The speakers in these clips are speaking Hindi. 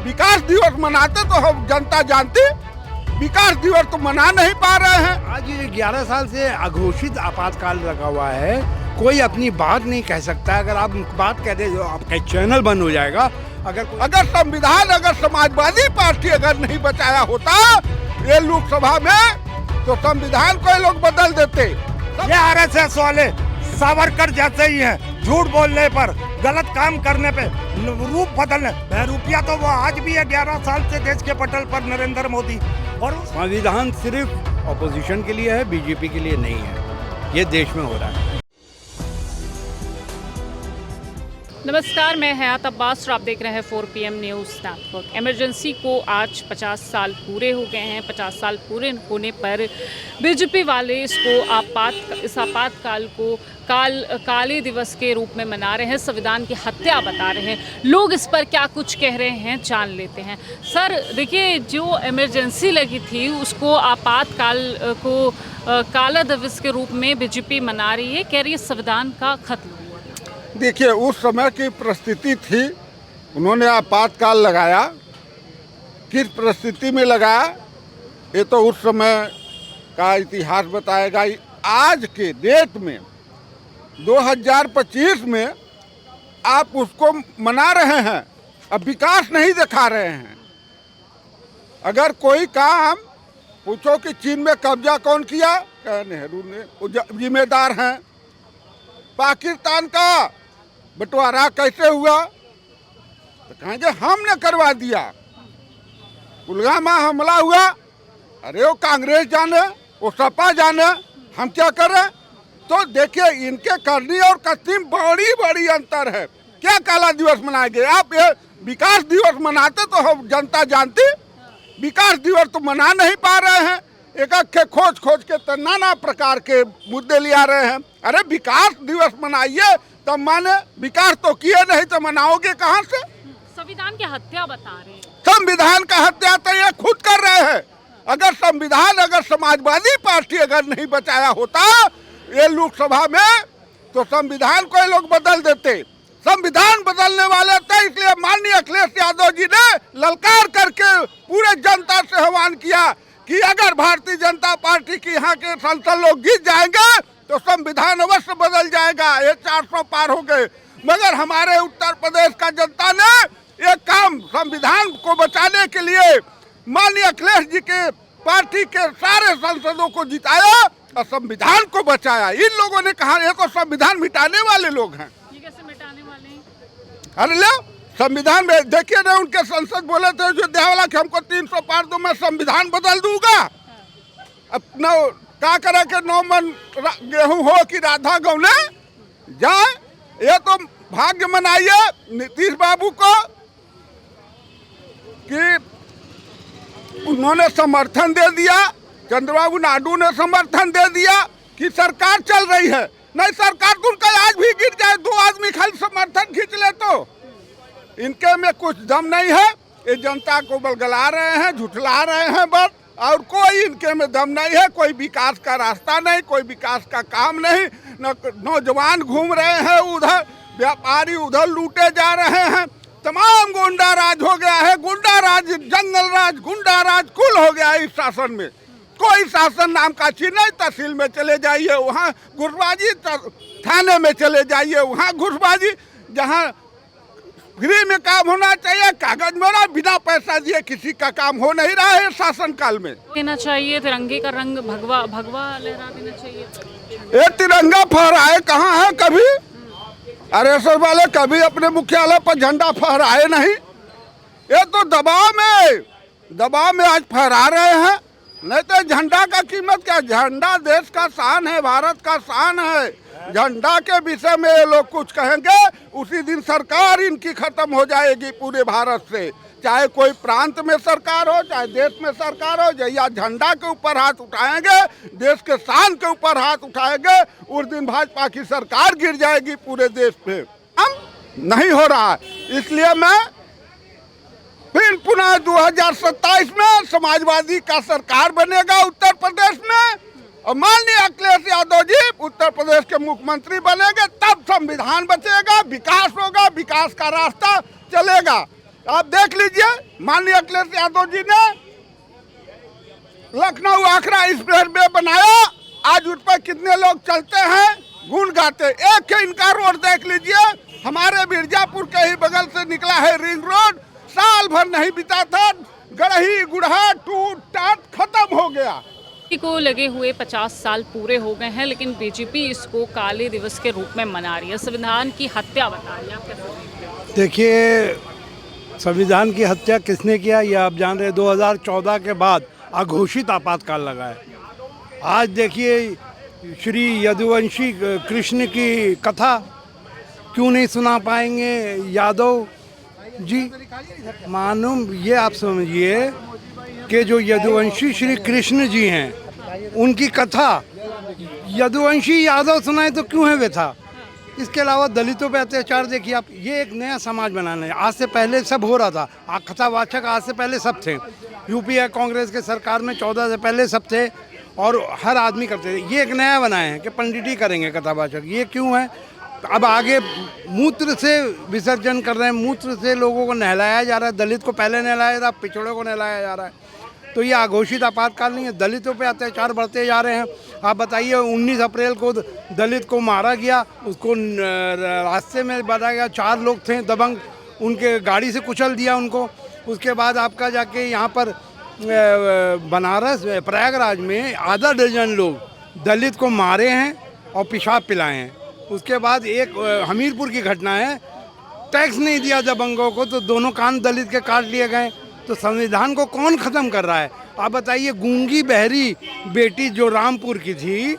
विकास दिवस मनाते तो हम जनता जानती, विकास दिवस तो मना नहीं पा रहे हैं। आज ये 11 साल से अघोषित आपातकाल लगा हुआ है, कोई अपनी बात नहीं कह सकता। अगर आप बात कह दे तो आपका चैनल बंद हो जाएगा। अगर संविधान, अगर समाजवादी पार्टी अगर नहीं बचाया होता ये लोकसभा में, तो संविधान को ये लोग बदल देते। ये आरएसएस वाले सावरकर जैसे ही हैं, झूठ बोलने पर, गलत काम करने पे रूप बदलने। बहरूपिया तो वो आज भी है 11 साल से देश के पटल पर नरेंद्र मोदी। और संविधान सिर्फ ऑपोजिशन के लिए है, बीजेपी के लिए नहीं है। ये देश में हो रहा है। नमस्कार, मैं हयात अब्बास और आप देख रहे हैं 4 PM न्यूज़ नेटवर्क। इमरजेंसी को आज 50 साल पूरे हो गए हैं। 50 साल पूरे होने पर बीजेपी वाले इस आपातकाल को काले दिवस के रूप में मना रहे हैं, संविधान की हत्या बता रहे हैं। लोग इस पर क्या कुछ कह रहे हैं जान लेते हैं। सर देखिए, जो इमरजेंसी लगी थी उसको आपातकाल को काला दिवस के रूप में बीजेपी मना रही है, कह रही है संविधान का खत्म। देखिए, उस समय की परिस्थिति थी, उन्होंने आपातकाल लगाया। किस परिस्थिति में लगाया ये तो उस समय का इतिहास बताएगा। आज के डेट में 2025 में आप उसको मना रहे हैं, अब विकास नहीं दिखा रहे हैं। अगर कोई काम पूछो कि चीन में कब्जा कौन किया, नेहरू ने जिम्मेदार हैं। पाकिस्तान का बंटवारा कैसे हुआ तो कहेंगे हमने करवा दिया। पुलवामा हमला हुआ, अरे वो कांग्रेस जाने, वो सपा जाने, हम क्या करें। तो देखिए, इनके करनी और करनी बड़ी बड़ी अंतर है। क्या काला दिवस मनाएंगे आप? ये विकास दिवस मनाते तो हम जनता जानती, विकास दिवस तो मना नहीं पा रहे हैं। एक एक खोज खोज के तो नाना प्रकार के मुद्दे ले आ रहे हैं। अरे विकास दिवस मनाइए तब माने, विकास तो किए नहीं तो मनाओगे कहाँ से? संविधान की हत्या बता रहे हैं। संविधान का हत्या तो ये खुद कर रहे हैं। अगर संविधान, अगर समाजवादी पार्टी अगर नहीं बचाया होता ये लोकसभा में, तो संविधान को ये लोग बदल देते। संविधान बदलने वाले थे, इसलिए माननीय अखिलेश यादव जी ने ललकार करके पूरे जनता से आह्वान किया कि अगर भारतीय जनता पार्टी की यहाँ के सांसद लोग जीत जाएंगे तो संविधान अवश्य बदल जाएगा। ये 400 पार हो गए, मगर हमारे उत्तर प्रदेश का जनता ने ये काम संविधान को बचाने के लिए माननीय अखिलेश जी के पार्टी के सारे सांसदों को जिताया और संविधान को बचाया। इन लोगों ने कहा ये तो संविधान मिटाने वाले लोग हैं। ये कैसे मिटाने वाले हैं? अरे लो, संविधान में देखिए ना, उनके सांसद बोले थे जो देवाला कि हमको 300 पार दो, मैं संविधान बदल दूंगा। अपना क्या करे के 9 मन गेहूं हो कि राधा गौने जाए। ये तो भाग्य मनाइए नीतीश बाबू को कि उन्होंने समर्थन दे दिया, चंद्रबाबू नायडू ने समर्थन दे दिया कि सरकार चल रही है। नहीं, सरकार तो उनका आज भी गिर जाए, 2 आदमी खाली समर्थन खींच ले तो इनके में कुछ दम नहीं है। ये जनता को बलगला रहे हैं, झुठला रहे हैं बस, और कोई इनके में दम नहीं है। कोई विकास का रास्ता नहीं, कोई विकास का काम नहीं। नौजवान घूम रहे हैं उधर, व्यापारी उधर लूटे जा रहे हैं। तमाम गुंडा राज हो गया है, गुंडा राज, जंगल राज, गुंडा राज कुल हो गया है इस शासन में। कोई शासन नाम का चीज नहीं। तहसील में चले जाइए वहाँ घुसबाजी, थाने में चले जाइए वहाँ घुसबाजी। जहाँ फ्री में काम होना चाहिए, कागज में बिना पैसा दिए किसी का काम हो नहीं रहा है शासन काल में। देना चाहिए तिरंगे का रंग, भगवा लहरा देना चाहिए। ये तिरंगा फहराए कहाँ है कभी? आरएसएस वाले कभी अपने मुख्यालय पर झंडा फहराए नहीं। ये तो दबाव में आज फहरा रहे हैं। नहीं तो झंडा का कीमत क्या? झंडा देश का शान है, भारत का शान है। झंडा के विषय में ये लोग कुछ कहेंगे, उसी दिन सरकार इनकी खत्म हो जाएगी पूरे भारत से। चाहे कोई प्रांत में सरकार हो, चाहे देश में सरकार हो, या झंडा के ऊपर हाथ उठाएंगे, देश के शान के ऊपर हाथ उठाएंगे, उस दिन भाजपा की सरकार गिर जाएगी पूरे देश पे। हम नहीं हो रहा है, इसलिए मैं फिर पुनः 2027 में समाजवादी का सरकार बनेगा उत्तर प्रदेश में, और माननीय अखिलेश यादव जी उत्तर प्रदेश के मुख्यमंत्री बनेंगे। तब संविधान बचेगा, विकास होगा, विकास का रास्ता चलेगा। आप देख लीजिए, माननीय अखिलेश यादव जी ने लखनऊ आखरा एक्सप्रेस वे बनाया, आज उस पर कितने लोग चलते हैं, गुण गाते। एक इनका रोड देख लीजिए, हमारे मिर्जापुर के ही बगल से निकला है रिंग रोड, साल भर नहीं बीता था, गढ़ही गुढ़ा टूट टाट खत्म हो गया। को लगे हुए 50 साल पूरे हो गए हैं, लेकिन बीजेपी इसको काले दिवस के रूप में मना रही है, संविधान की हत्या बता रही है। आप कैसे देखते हैं? देखिए, संविधान की हत्या किसने किया ये आप जान रहे। 2014 के बाद अघोषित आपातकाल लगा है। आज देखिए, श्री यदुवंशी कृष्ण की कथा क्यों नहीं सुना पाएंगे यादव जी? मालूम ये आप समझिए कि जो यदुवंशी श्री कृष्ण जी हैं, उनकी कथा यदुवंशी यादव सुनाए तो क्यों है व्यथा? इसके अलावा दलितों पे अत्याचार देखिए आप, ये एक नया समाज बनाना है। आज से पहले सब हो रहा था, कथावाचक आज से पहले सब थे। यूपीए कांग्रेस के सरकार में 14 से पहले सब थे और हर आदमी करते थे। ये एक नया बनाए हैं कि पंडित ही करेंगे कथावाचक। ये क्यों है? अब आगे मूत्र से विसर्जन कर रहे हैं, मूत्र से लोगों को नहलाया जा रहा है। दलित को पहले नहलाया जा रहा है, पिछड़ों को नहलाया जा रहा है। तो ये अघोषित आपातकाल नहीं है, दलितों पे अत्याचार बढ़ते जा रहे हैं। आप बताइए, 19 अप्रैल को दलित को मारा गया, उसको रास्ते में बताया गया, 4 लोग थे दबंग, उनके गाड़ी से कुचल दिया उनको। उसके बाद आपका जाके यहाँ पर बनारस प्रयागराज में आधा दर्जन लोग दलित को मारे हैं और पेशाब पिलाए हैं। उसके बाद एक हमीरपुर की घटना है, टैक्स नहीं दिया दबंगों को तो दोनों कान दलित के काट लिए गए। तो संविधान को कौन ख़त्म कर रहा है? आप बताइए, गूंगी बहरी बेटी जो रामपुर की थी,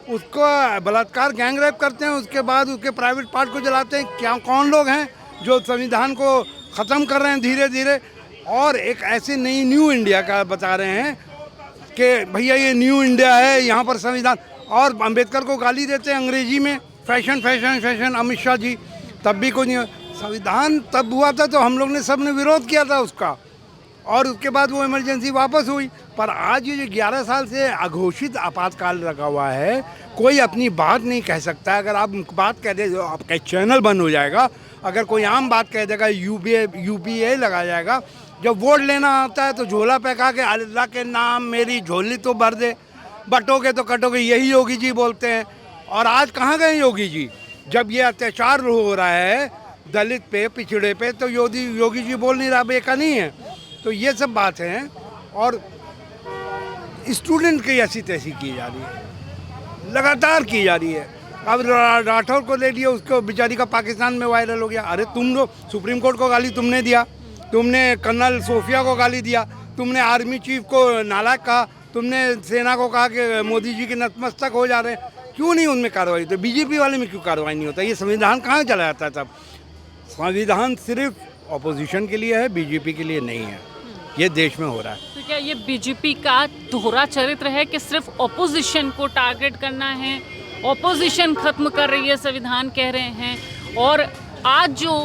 उसको बलात्कार गैंग रेप करते हैं, उसके बाद उसके प्राइवेट पार्ट को जलाते हैं। क्या कौन लोग हैं जो संविधान को ख़त्म कर रहे हैं धीरे धीरे? और एक ऐसे नई न्यू इंडिया का बता रहे हैं कि भैया ये न्यू इंडिया है, यहाँ पर संविधान, और अंबेडकर को गाली देते हैं अंग्रेजी में, fashion fashion fashion. Amit Shah ji तब भी कोई नहीं। संविधान तब हुआ था तो हम लोग ने सब ने विरोध किया था उसका, और उसके बाद वो इमरजेंसी वापस हुई। पर आज ये जो 11 साल से अघोषित आपातकाल रखा हुआ है, कोई अपनी बात नहीं कह सकता। अगर आप बात कह दे, आपका चैनल बंद हो जाएगा। अगर कोई आम बात कह देगा, यूपीए लगा जाएगा। जब वोट लेना आता है तो झोला फेंका के अल्लाह के नाम मेरी झोली तो भर दे, बटोगे तो कटोगे, यही योगी जी बोलते हैं। और आज कहाँ गए योगी जी? जब ये अत्याचार हो रहा है दलित पे, पिछड़े पे, तो योगी जी बोल नहीं रहा, बेका नहीं है। तो ये सब बात है। और स्टूडेंट की ऐसी तैसी की जा रही है, लगातार की जा रही है। अब राठौर को ले लिया, उसको बेचारी का पाकिस्तान में वायरल हो गया। अरे तुम लोग सुप्रीम कोर्ट को गाली तुमने दिया, तुमने कर्नल सोफिया को गाली दिया, तुमने आर्मी चीफ को नालायक कहा, तुमने सेना को कहा कि मोदी जी के नतमस्तक हो जा रहे हैं। क्यों नहीं उनमें कार्रवाई होती? बीजेपी वाले में क्यों कार्रवाई नहीं होता? ये संविधान कहाँ चला जाता है? तब संविधान सिर्फ अपोजिशन के लिए है, बीजेपी के लिए नहीं है। ये देश में हो रहा है। तो क्या ये बीजेपी का दोहरा चरित्र है कि सिर्फ ऑपोजिशन को टारगेट करना है, ऑपोजिशन खत्म कर रही है संविधान कह रहे हैं, और आज जो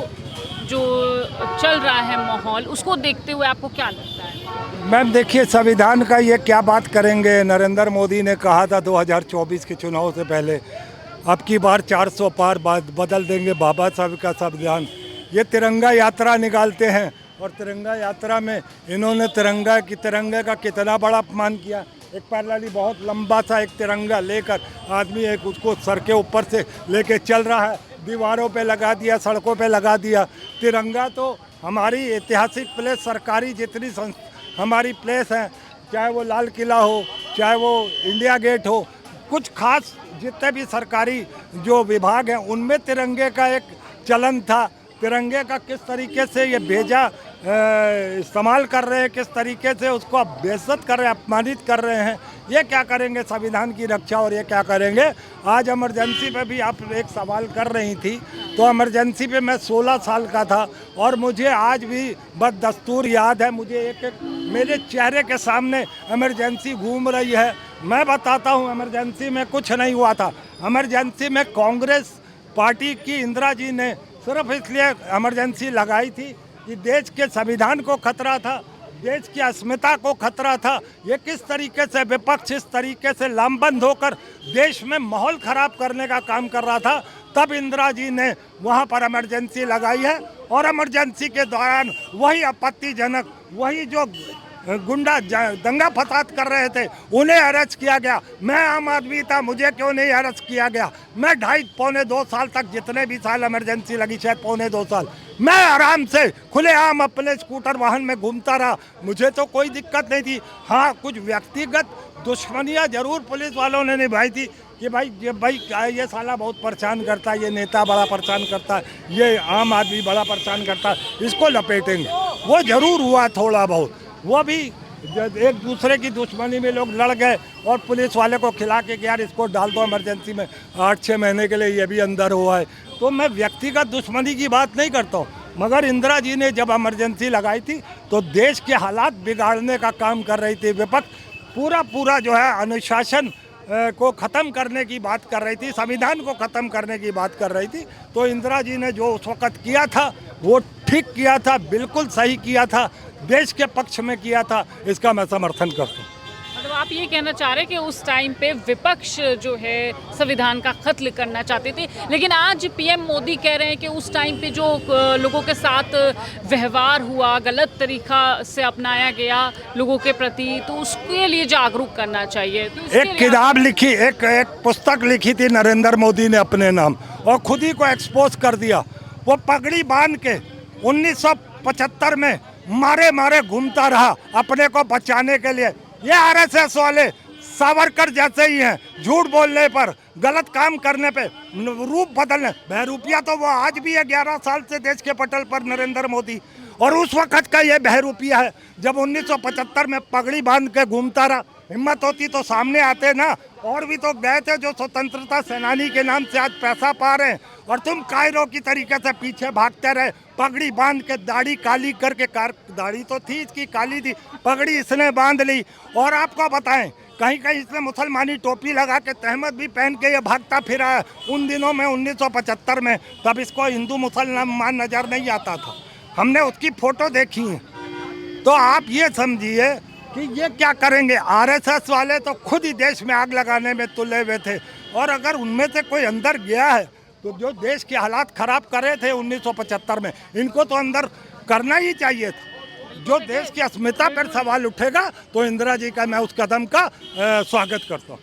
चल रहा है माहौल, उसको देखते हुए आपको क्या लगता है? मैम देखिए, संविधान का ये क्या बात करेंगे। नरेंद्र मोदी ने कहा था 2024 के चुनाव से पहले, अब की बार 400 पार बदल देंगे बाबा साहब का संविधान। ये तिरंगा यात्रा निकालते हैं, और तिरंगा यात्रा में इन्होंने तिरंगे का कितना बड़ा अपमान किया। एक पैरेलली बहुत लंबा सा एक तिरंगा लेकर आदमी एक उसको सर के ऊपर से लेके चल रहा है, दीवारों पे लगा दिया, सड़कों पे लगा दिया। तिरंगा तो हमारी ऐतिहासिक प्लेस, सरकारी जितनी हमारी प्लेस हैं, चाहे वो लाल किला हो, चाहे वो इंडिया गेट हो, कुछ खास जितने भी सरकारी जो विभाग हैं उनमें तिरंगे का एक चलन था। तिरंगे का किस तरीके से ये भेजा इस्तेमाल कर रहे हैं, किस तरीके से उसको आप बेइज्जत कर रहे हैं, अपमानित कर रहे हैं। ये क्या करेंगे संविधान की रक्षा, और ये क्या करेंगे? आज इमरजेंसी पे भी आप एक सवाल कर रही थी, तो इमरजेंसी पे मैं 16 साल का था, और मुझे आज भी बदस्तूर याद है। मुझे एक मेरे चेहरे के सामने इमरजेंसी घूम रही है। मैं बताता हूँ, इमरजेंसी में कुछ नहीं हुआ था। इमरजेंसी में कांग्रेस पार्टी की इंदिरा जी ने सिर्फ इसलिए इमरजेंसी लगाई थी कि देश के संविधान को खतरा था, देश की अस्मिता को खतरा था। ये किस तरीके से विपक्ष इस तरीके से लामबंद होकर देश में माहौल खराब करने का काम कर रहा था, तब इंदिरा जी ने वहाँ पर इमरजेंसी लगाई है। और इमरजेंसी के दौरान वही आपत्तिजनक, वही जो गुंडा दंगा फसाद कर रहे थे उन्हें अरेस्ट किया गया। मैं आम आदमी था, मुझे क्यों नहीं अरेस्ट किया गया? मैं 2.5-2 साल तक, जितने भी साल इमरजेंसी लगी, शायद 2.5 साल, मैं आराम से खुलेआम अपने स्कूटर वाहन में घूमता रहा। मुझे तो कोई दिक्कत नहीं थी। हाँ, कुछ व्यक्तिगत दुश्मनियाँ जरूर पुलिस वालों ने निभाई थी कि भाई ये साला बहुत परेशान करता है, ये नेता बड़ा परेशान करता है, ये आम आदमी बड़ा परेशान करता है, इसको लपेटेंगे। वो जरूर हुआ थोड़ा बहुत, वो भी एक दूसरे की दुश्मनी में लोग लड़ गए और पुलिस वाले को खिला के कि यार इसको डाल दो इमरजेंसी में 8-6 महीने के लिए, ये भी अंदर हुआ है। तो मैं व्यक्तिगत दुश्मनी की बात नहीं करता हूँ, मगर इंदिरा जी ने जब इमरजेंसी लगाई थी तो देश के हालात बिगाड़ने का काम कर रही थी। विपक्ष पूरा जो है अनुशासन को ख़त्म करने की बात कर रही थी, संविधान को ख़त्म करने की बात कर रही थी। तो इंदिरा जी ने जो उस वक़्त किया था वो ठीक किया था, बिल्कुल सही किया था, देश के पक्ष में किया था, इसका मैं समर्थन करता हूँ। मतलब आप ये कहना चाह रहे हैं कि उस टाइम पे विपक्ष जो है संविधान का कत्ल करना चाहते थे, लेकिन आज पीएम मोदी कह रहे हैं कि उस टाइम पे जो लोगों के साथ व्यवहार हुआ, गलत तरीका से अपनाया गया लोगों के प्रति, तो उसके लिए जागरूक करना चाहिए। तो एक किताब लिखी, एक पुस्तक लिखी थी नरेंद्र मोदी ने अपने नाम, और खुद ही को एक्सपोज कर दिया। वो पगड़ी बांध के 1975 में मारे घूमता रहा अपने को बचाने के लिए। ये आरएसएस वाले सावरकर जैसे ही हैं, झूठ बोलने पर, गलत काम करने पे, रूप बदलने। बहरूपिया तो वो आज भी है 11 साल से देश के पटल पर नरेंद्र मोदी, और उस वक्त का ये बहरूपिया है जब 1975 में पगड़ी बांध के घूमता रहा। हिम्मत होती तो सामने आते ना। और भी तो गए थे जो स्वतंत्रता सेनानी के नाम से आज पैसा पा रहे हैं, और तुम कायरों की तरीके से पीछे भागते रहे, पगड़ी बांध के, दाढ़ी काली करके, दाढ़ी तो थी इसकी काली थी, पगड़ी इसने बांध ली। और आपको बताएं, कहीं कहीं इसने मुसलमानी टोपी लगा के, तहमद भी पहन के ये भागता फिरा है। उन दिनों में 1975 में, तब इसको हिंदू मुसलमान नज़र नहीं आता था, हमने उसकी फ़ोटो देखी है। तो आप ये समझिए कि ये क्या करेंगे। आरएसएस वाले तो खुद ही देश में आग लगाने में तुले हुए थे, और अगर उनमें से कोई अंदर गया है तो जो देश के हालात ख़राब करे थे 1975 में, इनको तो अंदर करना ही चाहिए था। जो देश की अस्मिता पर सवाल उठेगा तो इंदिरा जी का मैं उस कदम का स्वागत करता हूँ।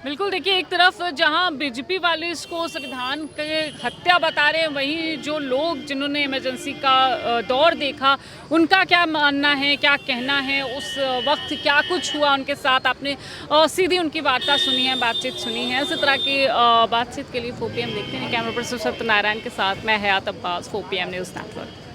बिल्कुल, देखिए, एक तरफ जहां बीजेपी वाले इसको संविधान के हत्या बता रहे हैं, वहीं जो लोग जिन्होंने इमरजेंसी का दौर देखा उनका क्या मानना है, क्या कहना है, उस वक्त क्या कुछ हुआ उनके साथ, आपने सीधी उनकी वार्ता सुनी है, बातचीत सुनी है। इसी तरह की बातचीत के लिए 4PM देखते हैं। कैमरा पर्सन सत्यनारायण के साथ मैं हयात अब्बास, 4PM न्यूज़ नेटवर्क।